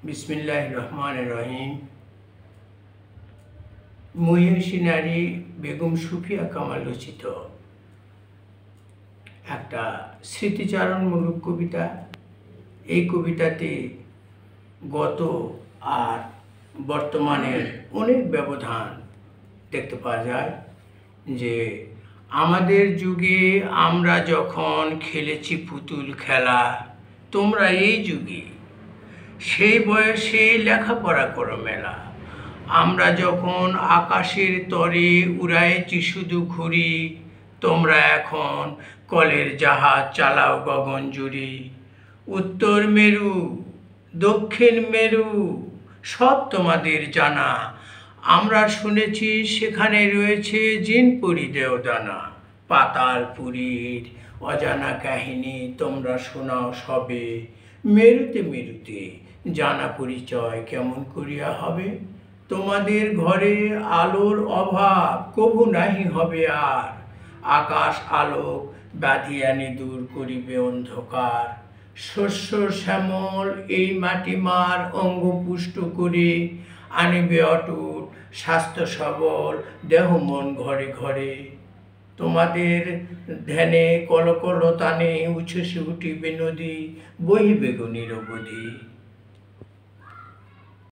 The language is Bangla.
বিসমিল্লাহির রহমানির রহিম। মহিষী নারী বেগম সুফিয়া কামাল রচিত একটা স্মৃতিচারণমূলক কবিতা। এই কবিতাতে গত আর বর্তমানের অনেক ব্যবধান দেখতে পাওয়া যায়। যে আমাদের যুগে আমরা যখন খেলেছি পুতুল খেলা, তোমরা এই যুগে সেই বয়সে লেখাপড়া করো মেলা। আমরা যখন আকাশের তরে উড়াইছি শুধু ঘুরি, তোমরা এখন কলের জাহাজ চালাও গগন জুড়ি। উত্তর মেরু দক্ষিণ মেরু সব তোমাদের জানা, আমরা শুনেছি সেখানে রয়েছে জিনপুরি দেওদানা। পাতালপুরীর অজানা কাহিনী তোমরা শোনাও সবে, মেরুতে মেরুতে জানা পরিচয় কেমন করিয়া হবে। তোমাদের ঘরে আলোর অভাব কভু নাহি হবে আর, আকাশ আলোক বাঁধিয়ানি দূর করিবে অন্ধকার। শস্য শ্যামল এই মাটিমার অঙ্গ পুষ্ট করে, আনিবে অটুট স্বাস্থ্য সবল দেহ মন ঘরে ঘরে। তোমাদের ধ্যানে কলকল তানে উচ্ছ্বসে উঠিবে নদী, বহিবে গো নিরবধি।